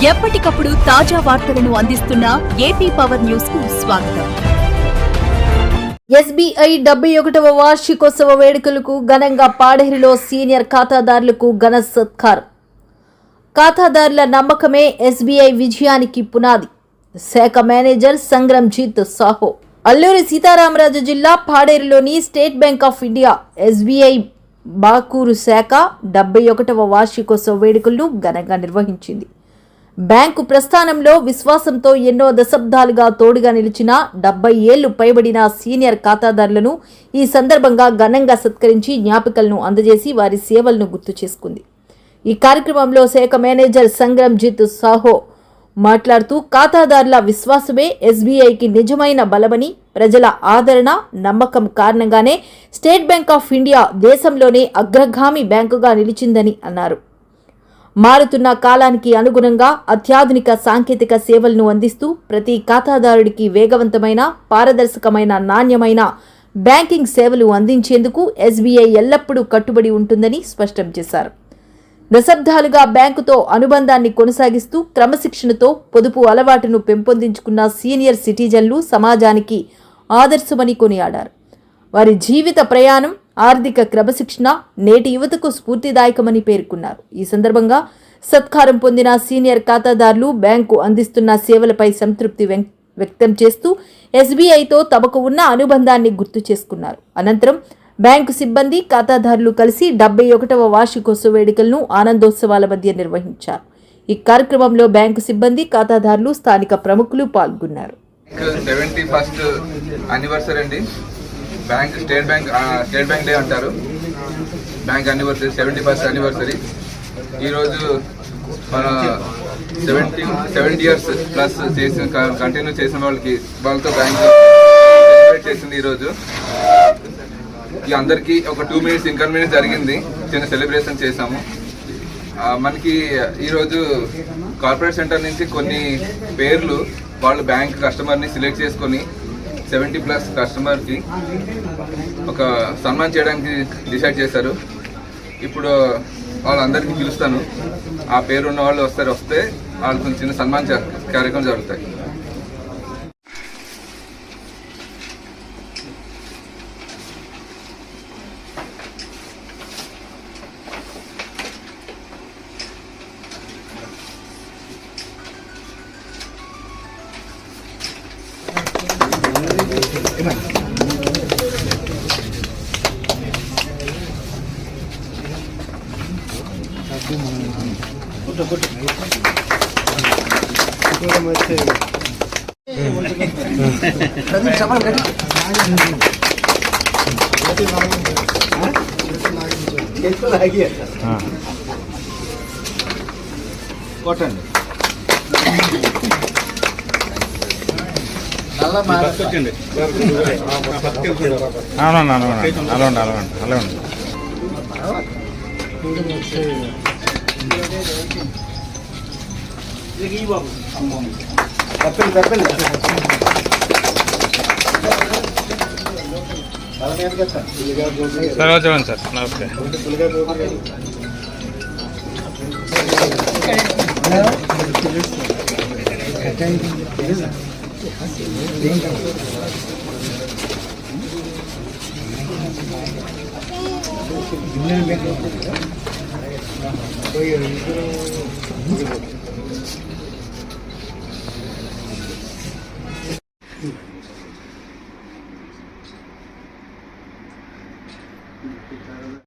ఎప్పటికప్పుడు తాజా వార్తలను అందిస్తున్న ఏపీ పవర్ న్యూస్ కు స్వాగతం. ఎస్బీఐ 71వ వార్షికోత్సవ వేడుకలకు ఘనంగా పాడేరులో సీనియర్ ఖాతాదారులకు ఘన సత్కారం. ఖాతాదారుల నమ్మకమే ఎస్బీఐ విజయానికి పునాది. శాఖ మేనేజర్ సంగ్రామ్జీత్ సాహో. అల్లూరి సీతారామరాజు జిల్లా పాడేరులోని State Bank of India SBI Bakuru శాఖ 71వ వార్షికోత్సవ వేడుకలను ఘనంగా నిర్వహించింది. బ్యాంకు ప్రస్థానంలో విశ్వాసంతో ఎన్నో దశాబ్దాలుగా తోడుగా నిలిచిన 70 ఏళ్లు పైబడిన సీనియర్ ఖాతాదారులను ఈ సందర్భంగా ఘనంగా సత్కరించి జ్ఞాపికలను అందజేసి వారి సేవలను గుర్తు చేసుకుంది. ఈ కార్యక్రమంలో శాఖ మేనేజర్ సంగ్రామ్జీత్ సాహో మాట్లాడుతూ ఖాతాదారుల విశ్వాసమే ఎస్బీఐకి నిజమైన బలమని, ప్రజల ఆదరణ, నమ్మకం కారణంగానే స్టేట్ బ్యాంక్ ఆఫ్ ఇండియా దేశంలోనే అగ్రగామి బ్యాంకుగా నిలిచిందని అన్నారు. మారుతున్న కాలానికి అనుగుణంగా అత్యాధునిక సాంకేతిక సేవలను అందిస్తూ ప్రతి ఖాతాదారుడికి వేగవంతమైన, పారదర్శకమైన, నాణ్యమైన బ్యాంకింగ్ సేవలు అందించేందుకు ఎస్బీఐ ఎల్లప్పుడూ కట్టుబడి ఉంటుందని స్పష్టం చేశారు. దశాబ్దాలుగా బ్యాంకుతో అనుబంధాన్ని కొనసాగిస్తూ క్రమశిక్షణతో పొదుపు అలవాటును పెంపొందించుకున్న సీనియర్ సిటిజన్లు సమాజానికి ఆదర్శమని కొనియాడారు. వారి జీవిత ప్రయాణం, ఆర్థిక క్రమశిక్షణ నేటి యువతకు స్ఫూర్తిదాయకమని పేర్కొన్నారు. ఈ సందర్భంగా సత్కారం పొందిన సీనియర్ ఖాతాదారులు బ్యాంకు అందిస్తున్న సేవలపై సంతృప్తి వ్యక్తం చేస్తూ ఎస్బీఐతో తమకు ఉన్న అనుబంధాన్ని గుర్తు చేసుకున్నారు. అనంతరం బ్యాంకు సిబ్బంది, ఖాతాదారులు కలిసి 71వ వార్షికోత్సవ వేడుకలను ఆనందోత్సవాల మధ్య నిర్వహించారు. ఈ కార్యక్రమంలో బ్యాంకు సిబ్బంది, ఖాతాదారులు, స్థానిక ప్రముఖులు పాల్గొన్నారు. 71st యానివర్సరీ అండి. స్టేట్ బ్యాంక్ డే అంటారు. Bank anniversary 71st anniversary. ఈరోజు మన 70 ఇయర్స్ ప్లస్ కంటిన్యూ చేసిన వాళ్ళతో బ్యాంక్ సెలబ్రేట్ చేసింది. ఈరోజు అందరికీ ఒక 2 minutes ఇన్కన్వీనియన్స్ జరిగింది. చిన్న సెలబ్రేషన్ చేశాము. మనకి ఈరోజు కార్పొరేట్ సెంటర్ నుంచి కొన్ని పేర్లు వాళ్ళు బ్యాంక్ కస్టమర్ని సెలెక్ట్ చేసుకొని 70+ కస్టమర్కి ఒక సన్మానం చేయడానికి డిసైడ్ చేశారు. ఇప్పుడు వాళ్ళందరికీ పిలుస్తాను. ఆ పేరు ఉన్న వాళ్ళు వస్తే వాళ్ళకి చిన్న సన్మాన కార్యక్రమం జరుగుతాయి. కొట్టండి. సార్ వచ్చాను సార్. నమస్తే.